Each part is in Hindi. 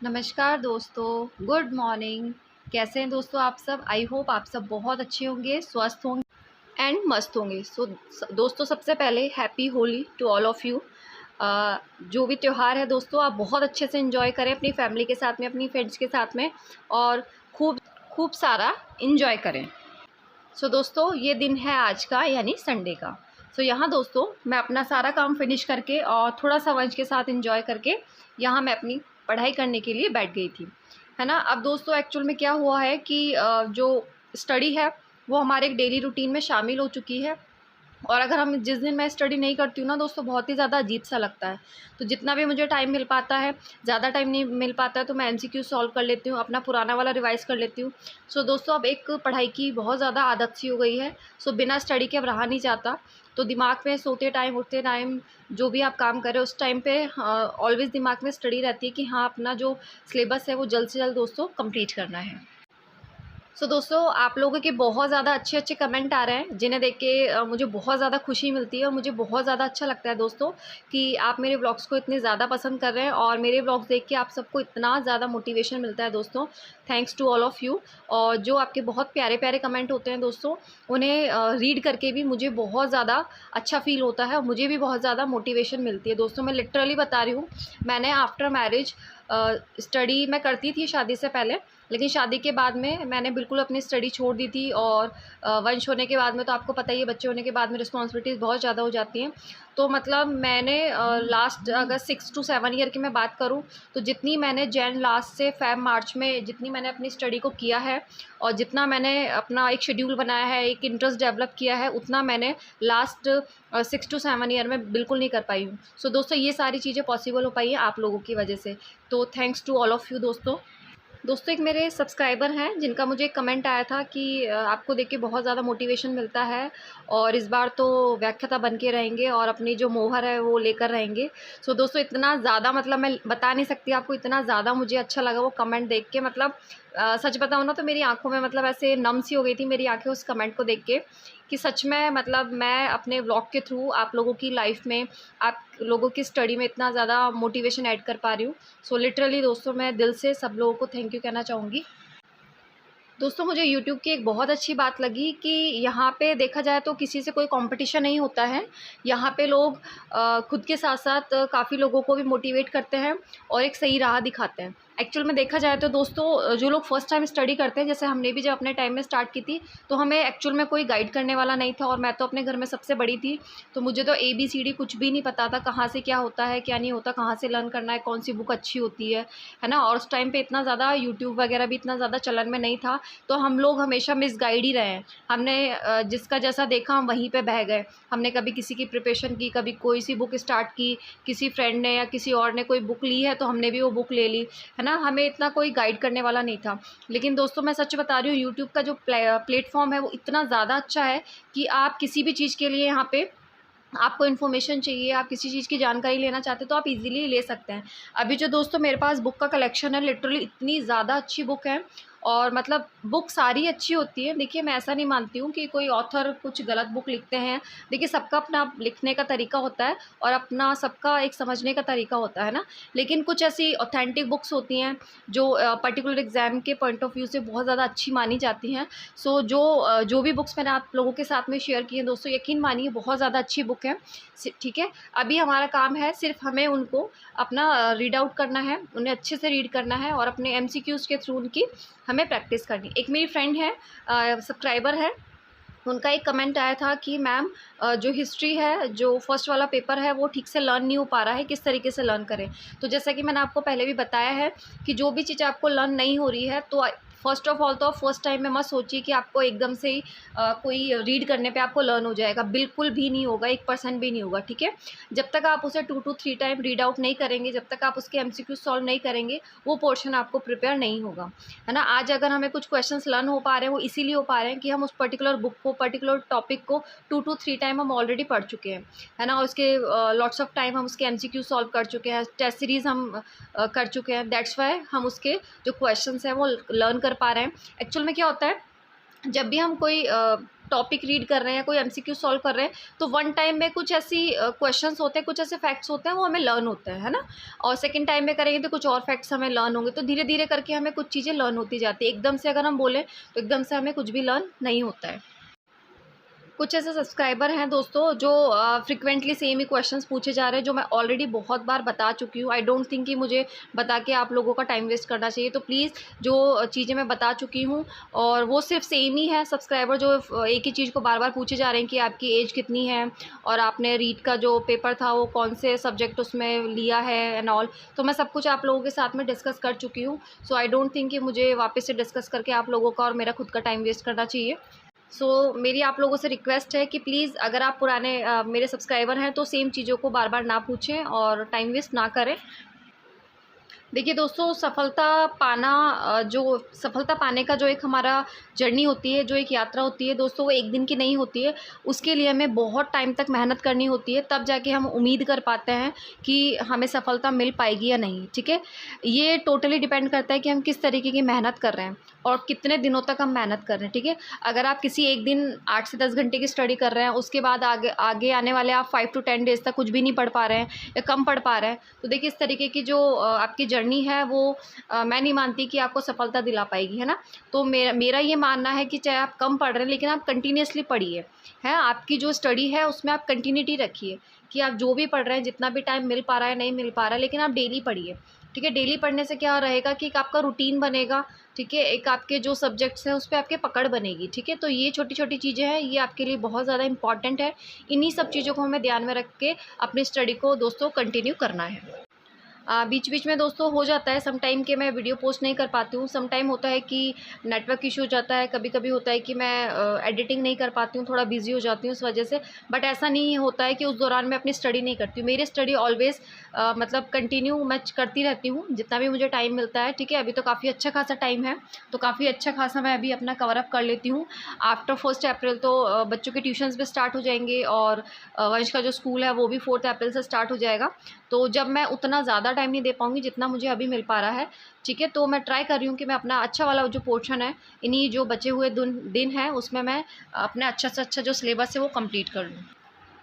नमस्कार दोस्तों, गुड मॉर्निंग। कैसे हैं दोस्तों आप सब? आई होप आप सब बहुत अच्छे होंगे, स्वस्थ होंगे एंड मस्त होंगे। दोस्तों, सबसे पहले happy Holi to all of you. जो भी त्यौहार है दोस्तों, आप बहुत अच्छे से एंजॉय करें अपनी फैमिली के साथ में, अपनी फ्रेंड्स के साथ में, और खूब खूब सारा एंजॉय करें। दोस्तों, ये दिन है आज का, यानी संडे का। यहाँ दोस्तों मैं अपना सारा काम फिनिश करके और थोड़ा सा लंच के साथ एंजॉय करके यहाँ मैं अपनी पढ़ाई करने के लिए बैठ गई थी, है ना। अब दोस्तों एक्चुअल में क्या हुआ है कि जो स्टडी है वो हमारे एक डेली रूटीन में शामिल हो चुकी है। और अगर हम जिस दिन मैं स्टडी नहीं करती हूँ ना दोस्तों, बहुत ही ज़्यादा अजीब सा लगता है। तो जितना भी मुझे टाइम मिल पाता है, ज़्यादा टाइम नहीं मिल पाता है, तो मैं एमसीक्यू सॉल्व कर लेती हूँ, अपना पुराना वाला रिवाइज़ कर लेती हूँ। दोस्तों अब एक पढ़ाई की बहुत ज़्यादा आदत सी हो गई है। बिना स्टडी के अब रहा नहीं जाता। तो दिमाग में सोते टाइम, उठते टाइम, जो भी आप काम कर रहे हो उस टाइम पे ऑलवेज़ दिमाग में स्टडी रहती है कि हाँ, अपना जो सिलेबस है वो जल्द से जल्द दोस्तों कंप्लीट करना है। दोस्तों आप लोगों के बहुत ज़्यादा अच्छे-अच्छे कमेंट आ रहे हैं, जिन्हें देख के मुझे बहुत ज़्यादा खुशी मिलती है और मुझे बहुत ज़्यादा अच्छा लगता है दोस्तों कि आप मेरे व्लॉग्स को इतने ज़्यादा पसंद कर रहे हैं और मेरे व्लॉग्स देख के आप सबको इतना ज़्यादा मोटिवेशन मिलता है दोस्तों। Thanks to all of you. और जो आपके बहुत प्यारे-प्यारे कमेंट होते हैं दोस्तों, उन्हें रीड करके भी मुझे बहुत ज़्यादा अच्छा फ़ील होता है और मुझे भी बहुत ज़्यादा मोटिवेशन मिलती है दोस्तों। मैं लिटरली बता रही हूँ, मैंने आफ्टर मैरिज स्टडी मैं करती थी शादी से पहले, लेकिन शादी के बाद में मैंने बिल्कुल अपनी स्टडी छोड़ दी थी। और वंश होने के बाद में तो आपको पता ही है, बच्चे होने के बाद में रिस्पॉन्सिबिलिटीज़ बहुत ज़्यादा हो जाती हैं। तो मतलब मैंने लास्ट अगर 6 टू 7 ईयर की मैं बात करूँ, तो जितनी मैंने जैन लास्ट से फ़ेब मार्च में जितनी मैंने अपनी स्टडी को किया है और जितना मैंने अपना एक शेड्यूल बनाया है, एक इंटरेस्ट डेवलप किया है, उतना मैंने लास्ट 6 टू 7 ईयर में बिल्कुल नहीं कर पाई हूँ। दोस्तों ये सारी चीज़ें पॉसिबल हो पाई हैं आप लोगों की वजह से। तो thanks to all of you दोस्तों। एक मेरे सब्सक्राइबर हैं जिनका मुझे एक कमेंट आया था कि आपको देख के बहुत ज़्यादा मोटिवेशन मिलता है और इस बार तो व्याख्याता बन के रहेंगे और अपनी जो मोहर है वो लेकर रहेंगे। दोस्तों इतना ज़्यादा, मतलब मैं बता नहीं सकती आपको, इतना ज़्यादा मुझे अच्छा लगा वो कमेंट देख के। मतलब सच बताऊँ ना तो मेरी आँखों में मतलब ऐसे नम सी हो गई थी मेरी आँखें उस कमेंट को देख के, कि सच में मतलब मैं अपने व्लॉग के थ्रू आप लोगों की लाइफ़ में, आप लोगों की स्टडी में इतना ज़्यादा मोटिवेशन ऐड कर पा रही हूँ। लिटरली दोस्तों मैं दिल से सब लोगों को थैंक यू कहना चाहूँगी। दोस्तों मुझे यूट्यूब की एक बहुत अच्छी बात लगी कि यहाँ पे देखा जाए तो किसी से कोई कंपटीशन नहीं होता है। यहाँ पे लोग खुद के साथ-साथ काफ़ी लोगों को भी मोटिवेट करते हैं और एक सही राह दिखाते हैं। एक्चुअल में देखा जाए तो दोस्तों जो लोग फर्स्ट टाइम स्टडी करते हैं, जैसे हमने भी जब अपने टाइम में स्टार्ट की थी, तो हमें एक्चुअल में कोई गाइड करने वाला नहीं था और मैं तो अपने घर में सबसे बड़ी थी। तो मुझे तो ABCD कुछ भी नहीं पता था, कहाँ से क्या होता है, क्या नहीं होता, कहाँ से लर्न करना है, कौन-सी बुक अच्छी होती है ना? और उस टाइम पे इतना ज़्यादा यूट्यूब वगैरह भी इतना ज़्यादा चलन में नहीं था। तो हम लोग हमेशा मिसगाइड ही रहे हैं। हमने जिसका जैसा देखा हम वहीं पे बह गए। हमने कभी किसी की प्रिपरेशन की, कभी कोई सी बुक स्टार्ट की, किसी फ्रेंड ने या किसी और ने कोई बुक ली है तो हमने भी वो बुक ले ली, है ना? हमें इतना कोई गाइड करने वाला नहीं था। लेकिन दोस्तों मैं सच बता रही हूँ, यूट्यूब का जो प्लेटफ़ॉर्म है वो इतना ज़्यादा अच्छा है कि आप किसी भी चीज़ के लिए यहाँ पे, आपको इन्फॉर्मेशन चाहिए, आप किसी चीज़ की जानकारी लेना चाहते हो तो आप इजीली ले सकते हैं। अभी जो दोस्तों मेरे पास बुक का कलेक्शन है, लिटरली इतनी ज़्यादा अच्छी बुक है और मतलब बुक सारी अच्छी होती है। देखिए मैं ऐसा नहीं मानती हूँ कि कोई ऑथर कुछ गलत बुक लिखते हैं। देखिए सबका अपना लिखने का तरीका होता है और अपना सबका एक समझने का तरीका होता है ना। लेकिन कुछ ऐसी ऑथेंटिक बुक्स होती हैं जो पर्टिकुलर एग्ज़ाम के पॉइंट ऑफ व्यू से बहुत ज़्यादा अच्छी मानी जाती हैं। जो भी बुक्स मैंने आप लोगों के साथ में शेयर की हैं दोस्तों, यकीन मानिए बहुत ज़्यादा अच्छी बुक है। ठीक है, अभी हमारा काम है सिर्फ हमें उनको अपना रीड आउट करना है, उन्हें अच्छे से रीड करना है और अपने MCQs के थ्रू उनकी हमें प्रैक्टिस करनी। एक मेरी फ्रेंड है, सब्सक्राइबर है, उनका एक कमेंट आया था कि मैम जो हिस्ट्री है, जो फर्स्ट वाला पेपर है वो ठीक से लर्न नहीं हो पा रहा है, किस तरीके से लर्न करें। तो जैसा कि मैंने आपको पहले भी बताया है कि जो भी चीज़ आपको लर्न नहीं हो रही है, तो फर्स्ट ऑफ ऑल तो फर्स्ट टाइम में मत सोचिए कि आपको एकदम से ही कोई रीड करने पे आपको लर्न हो जाएगा। बिल्कुल भी नहीं होगा, 1% भी नहीं होगा, ठीक है। जब तक आप उसे 2 टू 3 टाइम रीड आउट नहीं करेंगे, जब तक आप उसके MCQ सॉल्व नहीं करेंगे, वो पोर्शन आपको प्रिपेयर नहीं होगा, है ना। आज अगर हमें कुछ क्वेश्चंस लर्न हो पा रहे हैं, वो इसीलिए हो पा रहे हैं कि हम उस पर्टिकुलर बुक को, पर्टिकुलर टॉपिक को 2 टू 3 टाइम हम ऑलरेडी पढ़ चुके हैं, है ना। और उसके लॉट्स ऑफ टाइम हम उसके MCQ सॉल्व कर चुके हैं, टेस्ट सीरीज़ हम कर चुके हैं। दैट्स वाई हम उसके जो क्वेश्चंस हैं वो लर्न कर पा रहे हैं। एक्चुअल में क्या होता है, जब भी हम कोई टॉपिक रीड कर रहे हैं, कोई एमसीक्यू सॉल्व कर रहे हैं, तो वन टाइम में कुछ ऐसी क्वेश्चंस होते हैं, कुछ ऐसे फैक्ट्स होते हैं, वो हमें लर्न होते हैं, है ना। और सेकंड टाइम में करेंगे तो कुछ और फैक्ट्स हमें लर्न होंगे। तो धीरे धीरे करके हमें कुछ चीज़ें लर्न होती जाती है। एकदम से अगर हम बोलें तो एकदम से हमें कुछ भी लर्न नहीं होता है। कुछ ऐसे सब्सक्राइबर हैं दोस्तों जो फ्रिक्वेंटली सेम ही क्वेश्चंस पूछे जा रहे हैं, जो मैं ऑलरेडी बहुत बार बता चुकी हूँ। आई डोंट थिंक कि मुझे बता के आप लोगों का टाइम वेस्ट करना चाहिए। तो प्लीज़ जो चीज़ें मैं बता चुकी हूँ और वो सिर्फ सेम ही है, सब्सक्राइबर जो एक ही चीज़ को बार बार पूछे जा रहे हैं कि आपकी एज कितनी है और आपने रीड का जो पेपर था वो कौन से सब्जेक्ट उसमें लिया है एंड ऑल। तो मैं सब कुछ आप लोगों के साथ में डिस्कस कर चुकी हूँ। सो आई डोंट थिंक कि मुझे वापस से डिस्कस करके आप लोगों का और मेरा खुद का टाइम वेस्ट करना चाहिए। मेरी आप लोगों से रिक्वेस्ट है कि प्लीज़ अगर आप पुराने मेरे सब्सक्राइबर हैं तो सेम चीज़ों को बार बार ना पूछें और टाइम वेस्ट ना करें। देखिए दोस्तों, सफलता पाने का जो एक हमारा जर्नी होती है, जो एक यात्रा होती है दोस्तों, वो एक दिन की नहीं होती है। उसके लिए हमें बहुत टाइम तक मेहनत करनी होती है, तब जाके हम उम्मीद कर पाते हैं कि हमें सफलता मिल पाएगी या नहीं। ठीक है, ये टोटली डिपेंड करता है कि हम किस तरीके की मेहनत कर रहे हैं और कितने दिनों तक हम मेहनत कर रहे हैं। ठीक है, अगर आप किसी एक दिन 8 से 10 घंटे की स्टडी कर रहे हैं, उसके बाद आगे आने वाले आप 5 to 10 डेज़ तक कुछ भी नहीं पढ़ पा रहे हैं या कम पढ़ पा रहे हैं, तो देखिए इस तरीके की जो आपकी जर्नी है वो मैं नहीं मानती कि आपको सफलता दिला पाएगी, है ना। तो मेरा ये मानना है कि चाहे आप कम पढ़ रहे हैं लेकिन आप कंटिन्यूसली पढ़िए, है। आपकी जो स्टडी है उसमें आप कंटिन्यूटी रखिए कि आप जो भी पढ़ रहे हैं, जितना भी टाइम मिल पा रहा है नहीं मिल पा रहा है, लेकिन आप डेली पढ़िए। ठीक है, डेली पढ़ने से क्या रहेगा कि एक आपका रूटीन बनेगा। ठीक है, एक आपके जो सब्जेक्ट्स हैं उस पर आपके पकड़ बनेगी। ठीक है, तो ये छोटी छोटी चीज़ें हैं, ये आपके लिए बहुत ज़्यादा इंपॉर्टेंट है। इन्हीं सब चीज़ों को हमें ध्यान में रख के अपनी स्टडी को दोस्तों कंटिन्यू करना है। बीच बीच में दोस्तों हो जाता है सम टाइम कि मैं वीडियो पोस्ट नहीं कर पाती हूँ। सम टाइम होता है कि नेटवर्क इशू हो जाता है, कभी कभी होता है कि मैं एडिटिंग नहीं कर पाती हूँ, थोड़ा बिजी हो जाती हूँ उस वजह से। बट ऐसा नहीं होता है कि उस दौरान मैं अपनी स्टडी नहीं करती हूँ। मेरी स्टडी ऑलवेज़ मतलब कंटिन्यू मैं करती रहती हूँ जितना भी मुझे टाइम मिलता है। ठीक है, अभी तो काफ़ी अच्छा खासा टाइम है, तो काफ़ी अच्छा खासा मैं अभी अपना कवर अप कर लेती हूँ। आफ्टर 1 अप्रैल तो बच्चों के ट्यूशन्स भी स्टार्ट हो जाएंगे और वंश का जो स्कूल है वो भी 4 अप्रैल से स्टार्ट हो जाएगा। तो जब मैं उतना ज़्यादा टाइम नहीं दे पाऊँगी जितना मुझे अभी मिल पा रहा है। ठीक है, तो मैं ट्राई कर रही हूँ कि मैं अपना अच्छा वाला जो पोर्शन है, इन्हीं जो बचे हुए दिन हैं उसमें मैं अपना अच्छा से अच्छा जो सिलेबस है वो कंप्लीट कर लूँ।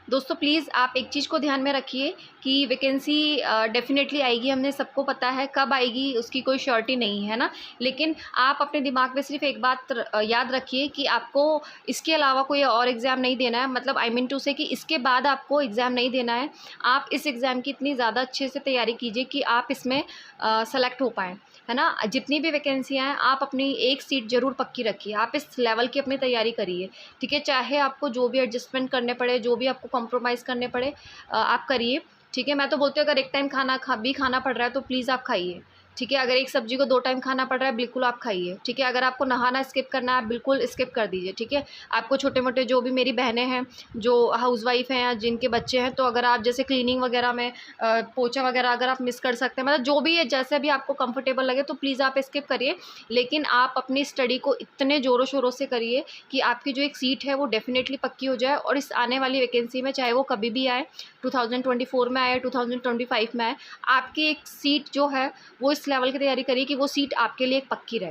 दोस्तों प्लीज़ आप एक चीज़ को ध्यान में रखिए कि वैकेंसी डेफ़िनेटली आएगी, हमने सबको पता है कब आएगी उसकी कोई श्योरिटी नहीं है ना। लेकिन आप अपने दिमाग में सिर्फ एक बात याद रखिए कि आपको इसके अलावा कोई और एग्ज़ाम नहीं देना है। मतलब आई मीन टू से कि इसके बाद आपको एग्ज़ाम नहीं देना है। आप इस एग्ज़ाम की इतनी ज़्यादा अच्छे से तैयारी कीजिए कि आप इसमें सेलेक्ट हो पाएँ, है ना। जितनी भी वैकेंसियाँ हैं आप अपनी एक सीट ज़रूर पक्की रखिए, आप इस लेवल की अपनी तैयारी करिए। ठीक है, चाहे आपको जो भी एडजस्टमेंट करने पड़े, जो भी आपको कॉम्प्रोमाइज़ करने पड़े, आप करिए। ठीक है, मैं तो बोलती हूँ अगर एक टाइम खाना खाना पड़ रहा है तो प्लीज़ आप खाइए। ठीक है, अगर एक सब्जी को 2 टाइम खाना पड़ रहा है बिल्कुल आप खाइए। ठीक है, अगर आपको नहाना स्किप करना है आप बिल्कुल स्किप कर दीजिए। ठीक है, आपको छोटे मोटे जो भी मेरी बहनें हैं जो हाउसवाइफ हैं या जिनके बच्चे हैं, तो अगर आप जैसे क्लीनिंग वगैरह में पोछा वगैरह अगर आप मिस कर सकते हैं, मतलब जो भी है जैसे भी आपको कंफर्टेबल लगे तो प्लीज़ आप स्किप करिए। लेकिन आप अपनी स्टडी को इतने ज़ोरों शोरों से करिए कि आपकी जो एक सीट है वो डेफिनेटली पक्की हो जाए और इस आने वाली वैकेंसी में, चाहे वो कभी भी आए, 2024 में आए, 2025 में आए, आपकी एक सीट जो है वो इस लेवल की तैयारी करिए कि वो सीट आपके लिए एक पक्की रहे,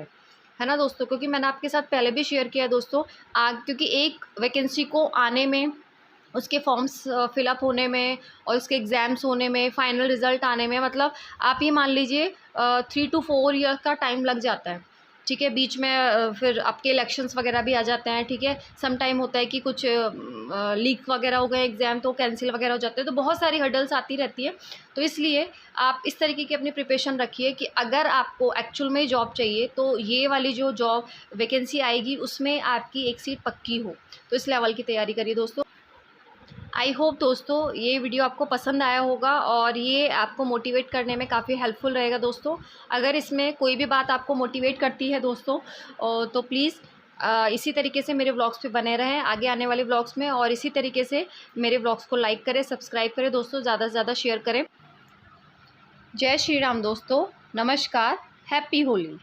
है ना दोस्तों। क्योंकि मैंने आपके साथ पहले भी शेयर किया है दोस्तों, क्योंकि एक वैकेंसी को आने में, उसके फॉर्म्स फिलअप होने में और उसके एग्ज़ाम्स होने में, फाइनल रिज़ल्ट आने में, मतलब आप ये मान लीजिए 3 to 4 ईयर का टाइम लग जाता है। ठीक है, बीच में फिर आपके इलेक्शंस वगैरह भी आ जाते हैं। ठीक है, सम टाइम होता है कि कुछ लीक वगैरह हो गए एग्ज़ाम तो कैंसिल वगैरह हो जाते हैं, तो बहुत सारी हर्डल्स आती रहती है। तो इसलिए आप इस तरीके की अपनी प्रिपरेशन रखिए कि अगर आपको एक्चुअल में जॉब चाहिए तो ये वाली जो जॉब वैकेंसी आएगी उसमें आपकी एक सीट पक्की हो, तो इस लेवल की तैयारी करिए दोस्तों। आई होप दोस्तों ये वीडियो आपको पसंद आया होगा और ये आपको मोटिवेट करने में काफ़ी हेल्पफुल रहेगा दोस्तों। अगर इसमें कोई भी बात आपको मोटिवेट करती है दोस्तों तो प्लीज़ इसी तरीके से मेरे व्लॉग्स पे बने रहें आगे आने वाले व्लॉग्स में, और इसी तरीके से मेरे व्लॉग्स को लाइक करें, सब्सक्राइब करें दोस्तों, ज़्यादा से ज़्यादा शेयर करें। जय श्री राम दोस्तों, नमस्कार, हैप्पी होली।